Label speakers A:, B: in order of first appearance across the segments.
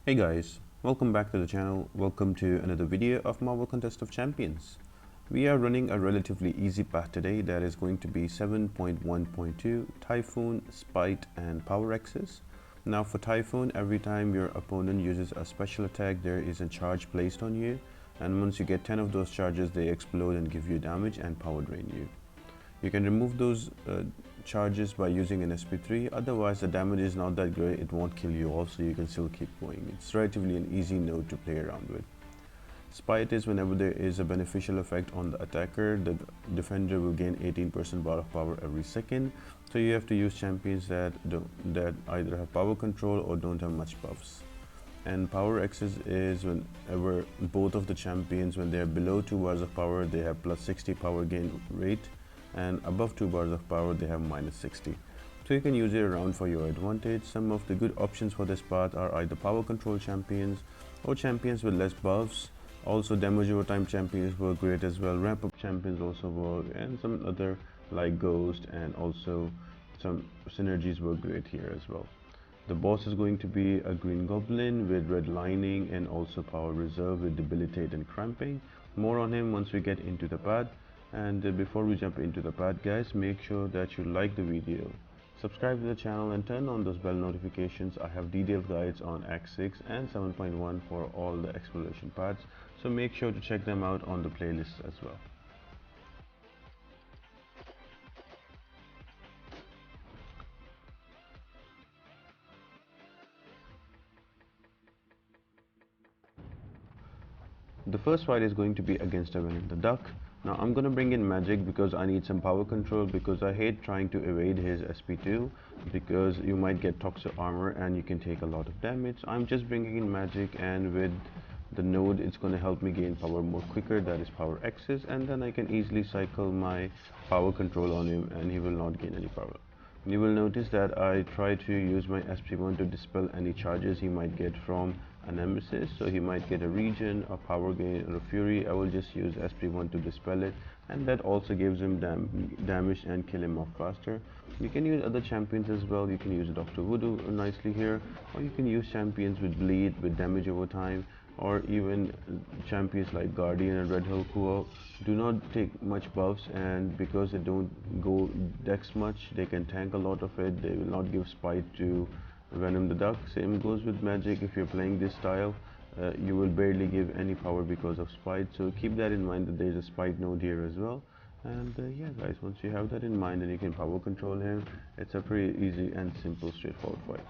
A: Hey guys, welcome back to the channel. Welcome to another video of Marvel Contest of Champions. We are running a relatively easy path today that is going to be 7.1.2 Typhoon, Spite and Power X's. Now for Typhoon, every time your opponent uses a special attack, there is a charge placed on you, and once you get 10 of those charges, they explode and give you damage and power drain you. You can remove those charges by using an SP3, otherwise the damage is not that great, it won't kill you all, so you can still keep going. It's relatively an easy node to play around with. Spite is whenever there is a beneficial effect on the attacker, the defender will gain 18% bar of power every second, so you have to use champions that either have power control or don't have much buffs. And power X's is whenever both of the champions, when they are below 2 bars of power, they have plus 60 power gain rate, and above 2 bars of power they have minus 60. So you can use it around for your advantage. Some of the good options for this path are either power control champions or champions with less buffs. Also damage over time champions work great as well. Ramp up champions also work, and some other like Ghost and also some synergies work great here as well. The boss is going to be a green goblin with red lining and also power reserve with debilitate and cramping. More on him once we get into the path. And before we jump into the path, guys, make sure that you like the video, subscribe to the channel and turn on those bell notifications. I have detailed guides on Act 6 and 7.1 for all the exploration paths, so make sure to check them out on the playlist as well. The first fight is going to be against a Venom the Duck. Now I'm gonna bring in magic because I need some power control, because I hate trying to evade his SP2 because you might get toxic armor and you can take a lot of damage. I'm just bringing in magic, and with the node it's gonna help me gain power more quicker, that is power X's, and then I can easily cycle my power control on him and he will not gain any power. You will notice that I try to use my SP1 to dispel any charges he might get from a nemesis, so he might get a regen, a power gain or a fury. I will just use SP1 to dispel it, and that also gives him damage and kill him off faster. You can use other champions as well. You can use Dr. Voodoo nicely here, or you can use champions with bleed, with damage over time, or even champions like Guardian and Red Hulk, who do not take much buffs, and because they don't go dex much, they can tank a lot of it. They will not give spite to Venom the Duck. Same goes with magic. If you're playing this style, you will barely give any power because of spite, so keep that in mind that there's a spite node here as well. And yeah guys, once you have that in mind and you can power control him, it's a pretty easy and simple straightforward fight.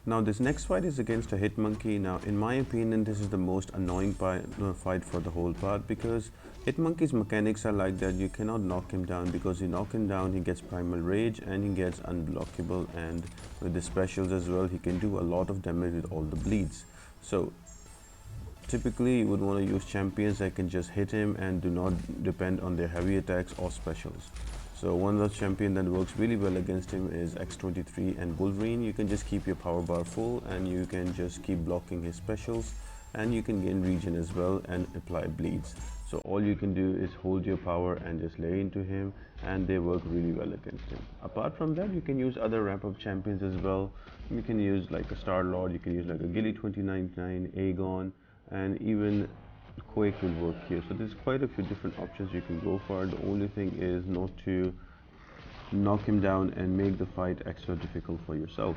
A: Now this next fight is against a hit monkey. Now in my opinion, this is the most annoying fight for the whole part, because hit monkey's mechanics are like that. You cannot knock him down, because you knock him down he gets primal rage and he gets unblockable, and with the specials as well he can do a lot of damage with all the bleeds. So typically you would want to use champions that can just hit him and do not depend on their heavy attacks or specials. So one of the champion that works really well against him is X23 and Wolverine. You can just keep your power bar full and you can just keep blocking his specials, and you can gain regen as well and apply bleeds. So all you can do is hold your power and just lay into him, and they work really well against him. Apart from that, you can use other ramp up champions as well. You can use like a Star Lord, you can use like a Gilly 2099, Aegon, and even Quake will work here. So there's quite a few different options you can go for. The only thing is not to knock him down and make the fight extra difficult for yourself.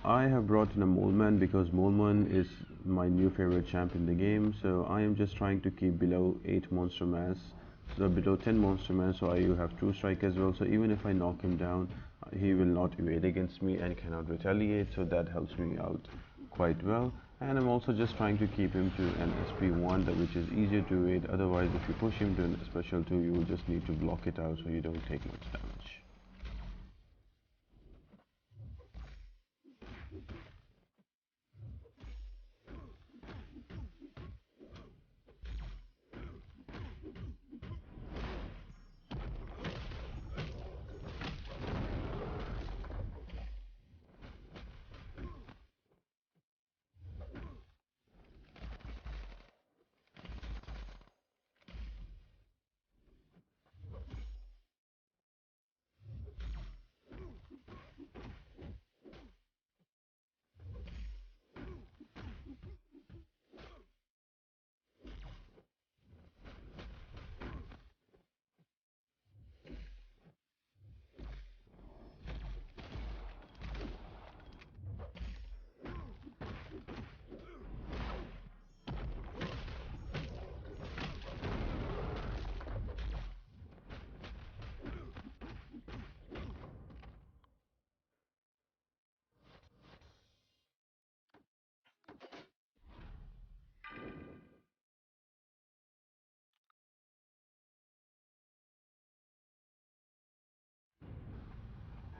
A: I have brought in a Moleman because Moleman is my new favorite champ in the game, so I am just trying to keep below 8 monster mass, so below 10 monster mass, so I have true strike as well, so even if I knock him down, he will not evade against me and cannot retaliate, so that helps me out quite well. And I'm also just trying to keep him to an SP1, which is easier to evade. Otherwise, if you push him to a special 2, you will just need to block it out so you don't take much damage.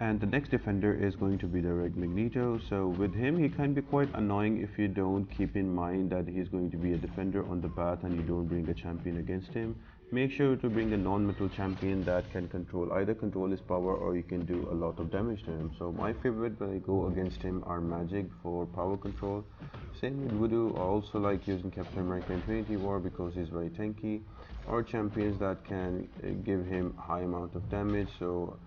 A: And the next defender is going to be the Red Magneto. So with him, he can be quite annoying if you don't keep in mind that he's going to be a defender on the path and you don't bring a champion against him. Make sure to bring a non-metal champion that can either control his power or you can do a lot of damage to him. So my favorite when I go against him are Magic for power control. Same with Voodoo. I also like using Captain America Infinity War because he's very tanky, or champions that can give him high amount of damage. So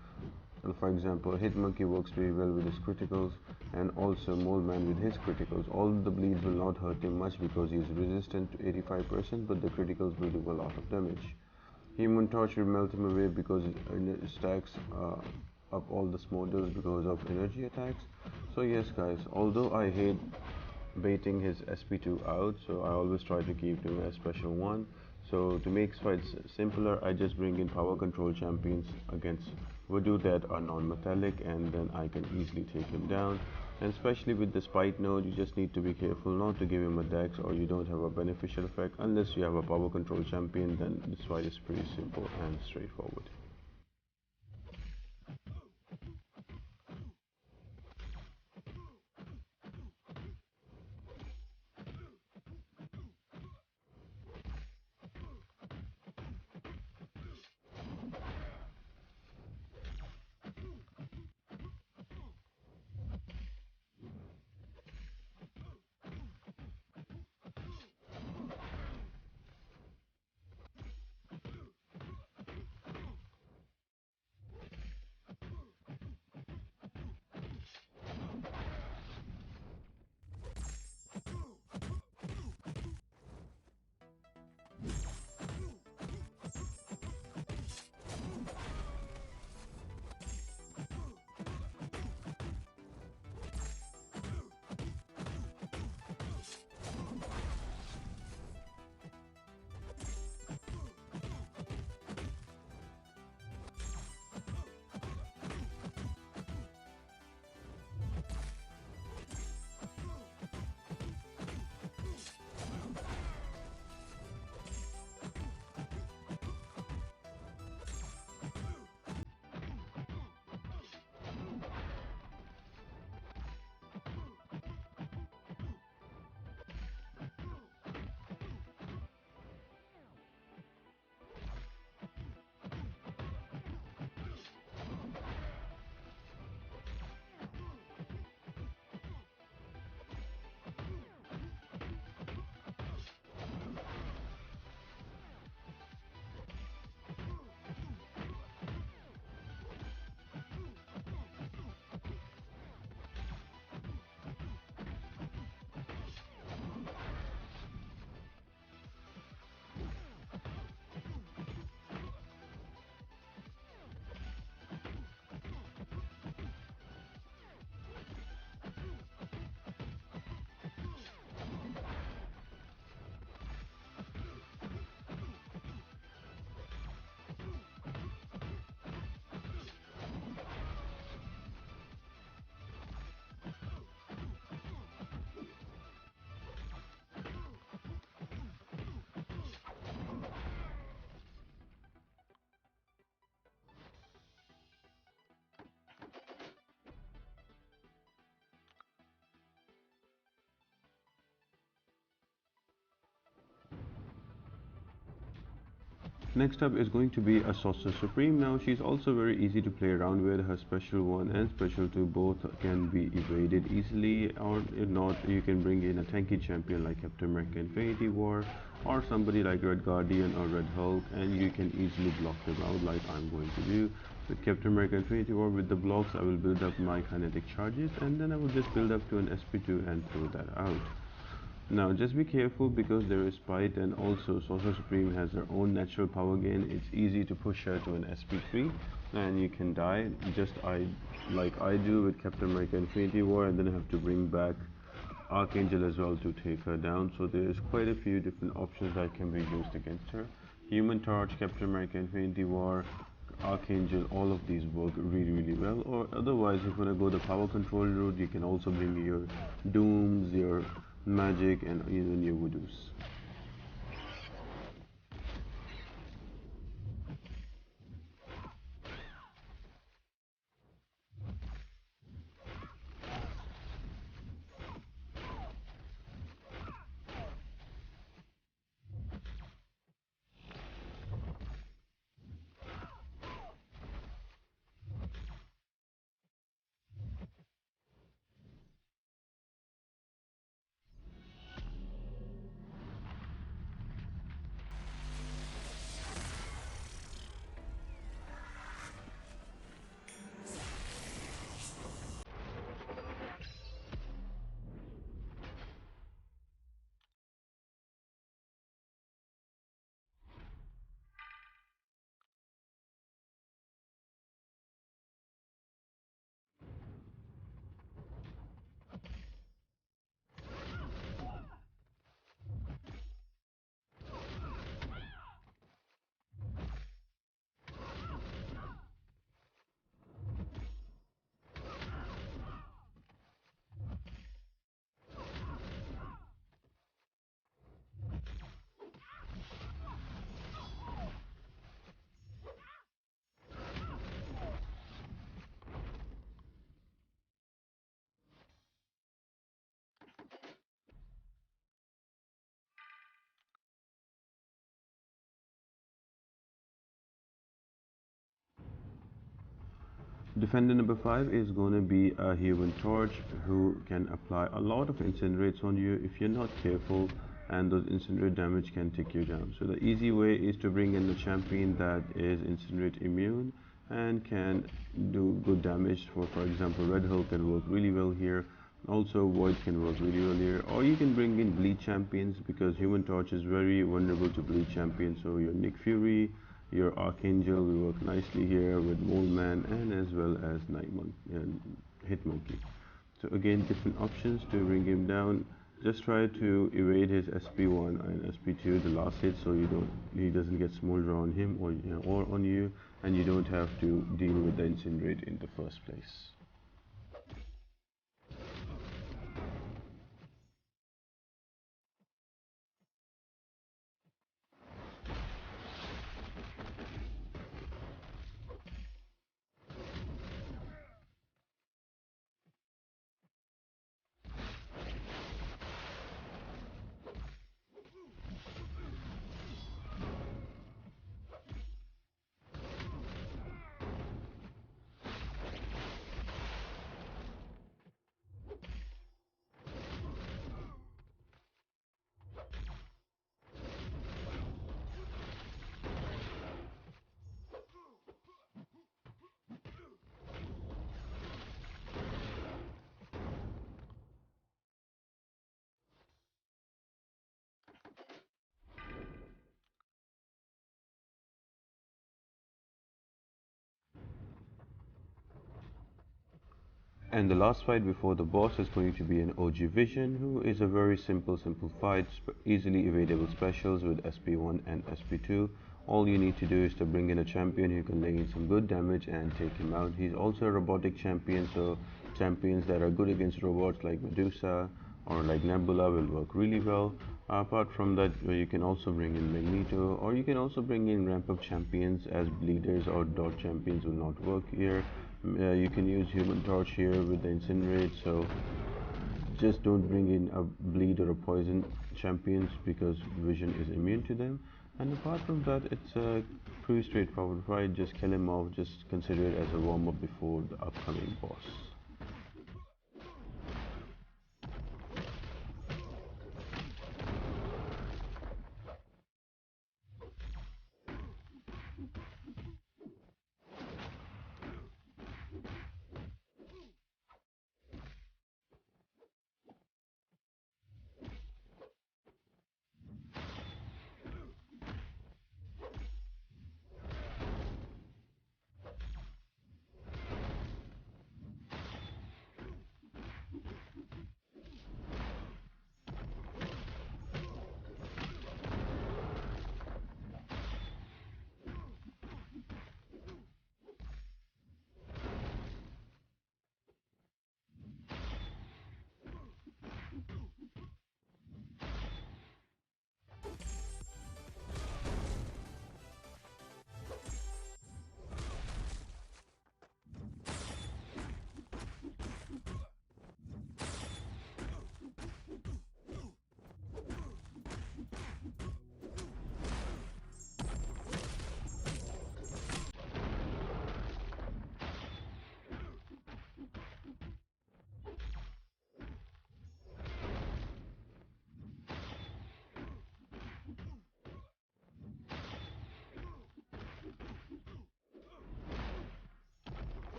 A: for example, Hitmonkey works very well with his criticals, and also Moleman with his criticals. All the bleeds will not hurt him much because he is resistant to 85%, but the criticals will do a lot of damage. Human Torch will melt him away because it stacks up all the smolders because of energy attacks. So yes guys, although I hate baiting his SP2 out, so I always try to keep him a special one. So to make fights simpler, I just bring in power control champions against Voodoo that are non-metallic, and then I can easily take him down. And especially with the spite node, you just need to be careful not to give him a dex or you don't have a beneficial effect. Unless you have a power control champion, then this fight is pretty simple and straightforward. Next up is going to be a Sorcere Supreme. Now she's also very easy to play around with. Her special 1 and special 2 both can be evaded easily, or if not you can bring in a tanky champion like Captain America Infinity War, or somebody like Red Guardian or Red Hulk, and you can easily block them out like I'm going to do. With Captain America Infinity War, with the blocks I will build up my kinetic charges, and then I will just build up to an SP2 and throw that out. Now just be careful because there is Spite, and also Sorcerer Supreme has their own natural power gain. It's easy to push her to an SP3 and you can die just like I do with Captain America Infinity War, and then I have to bring back Archangel as well to take her down. So there's quite a few different options that can be used against her. Human Torch, Captain America Infinity War, Archangel, all of these work really well. Or otherwise, if you want to go the power control route, you can also bring your Dooms, your Magic, and even your Voodoos. Defender number 5 is going to be a Human Torch who can apply a lot of incinerates on you if you're not careful, and those incinerate damage can take you down. So the easy way is to bring in the champion that is incinerate immune and can do good damage. For example, Red Hulk can work really well here. Also Void can work really well here, or you can bring in bleed champions because Human Torch is very vulnerable to bleed champions. So your Nick Fury, your Archangel will work nicely here with Mole Man and as well as Night Monkey and Hit Monkey. So again, different options to bring him down. Just try to evade his SP1 and SP2, the last hit, so he doesn't get smolder on him or on you, and you don't have to deal with the incinerate in the first place. And the last fight before the boss is going to be an OG Vision, who is a very simple fight, easily evadable specials with SP1 and SP2. All you need to do is to bring in a champion who can lay in some good damage and take him out. He's also a robotic champion, so champions that are good against robots like Medusa or like Nebula will work really well. Apart from that, you can also bring in Magneto, or you can also bring in ramp up champions, as bleeders or dot champions will not work here. You can use Human Torch here with the incinerate, so just don't bring in a bleed or a poison champions because Vision is immune to them. And apart from that, it's a pretty straightforward fight. Just kill him off, just consider it as a warm-up before the upcoming boss.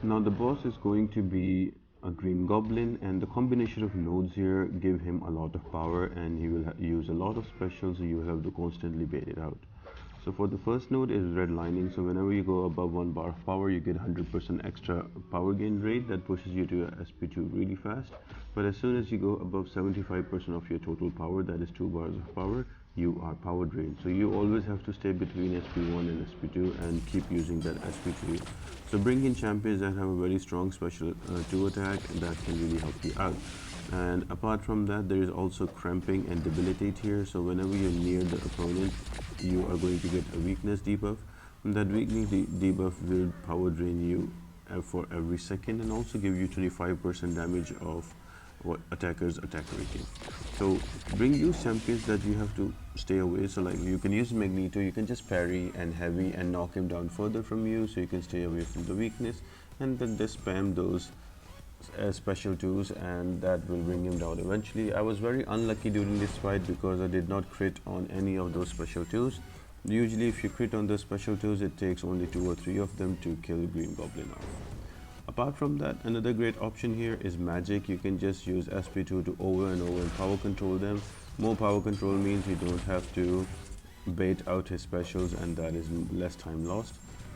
A: Now the boss is going to be a green goblin, and the combination of nodes here give him a lot of power, and he will use a lot of specials, so you will have to constantly bait it out. So for the first node is red lining, so whenever you go above 1 bar of power you get 100% extra power gain rate that pushes you to SP2 really fast. But as soon as you go above 75% of your total power, that is 2 bars of power, you are power drained. So you always have to stay between SP1 and SP2 and keep using that SP2. So bring in champions that have a very strong special 2 attack that can really help you out. And apart from that, there is also cramping and debilitate here. So whenever you're near the opponent, you are going to get a weakness debuff, and that weakness debuff will power drain you for every second, and also give you 25% damage of what attackers attack rating. So use champions that you have to stay away. So like you can use Magneto, you can just parry and heavy and knock him down further from you, so you can stay away from the weakness, and then just spam those special 2s, and that will bring him down eventually. I was very unlucky during this fight because I did not crit on any of those special 2s. Usually if you crit on those special 2s, it takes only 2 or 3 of them to kill Green Goblin off. Apart from that, another great option here is magic. You can just use SP2 to over and over and power control them. More power control means you don't have to bait out his specials, and that is less time lost.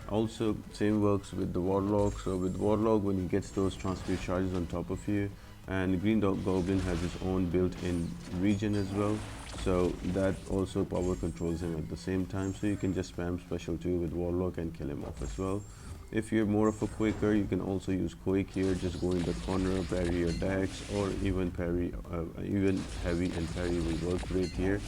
A: Also, same works with the Warlock. So with Warlock, when he gets those transmute charges on top of you, and Green Goblin has his own built-in regen as well, so that also power controls him at the same time. So you can just spam special 2 with Warlock and kill him off as well. If you're more of a quicker, you can also use Quake here. Just go in the corner, parry your Dex, or even parry, even heavy and parry will work great here.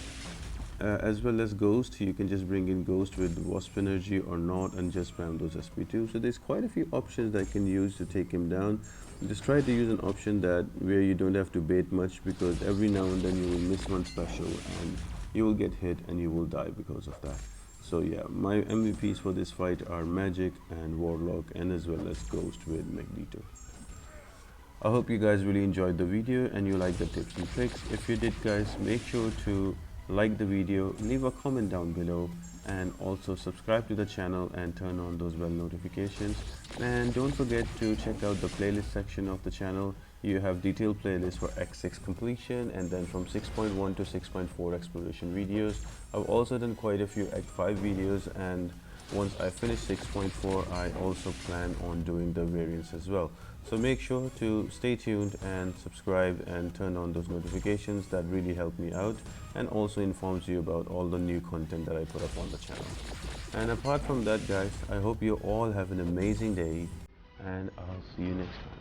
A: As well as Ghost, you can just bring in Ghost with Wasp energy or not, and just spam those SP2. So there's quite a few options that I can use to take him down. Just try to use an option that where you don't have to bait much, because every now and then you will miss one special and you will get hit and you will die because of that. So yeah, my MVPs for this fight are Magic and Warlock, and as well as Ghost with Magneto. I hope you guys really enjoyed the video and you like the tips and tricks. If you did, guys, make sure to like the video, leave a comment down below, and also subscribe to the channel and turn on those bell notifications. And don't forget to check out the playlist section of the channel. You have detailed playlists for X6 completion, and then from 6.1 to 6.4 exploration videos. I've also done quite a few Act 5 videos, and once I finish 6.4, I also plan on doing the variants as well. So make sure to stay tuned and subscribe and turn on those notifications. That really help me out, and also informs you about all the new content that I put up on the channel. And apart from that, guys, I hope you all have an amazing day, and I'll see you next time.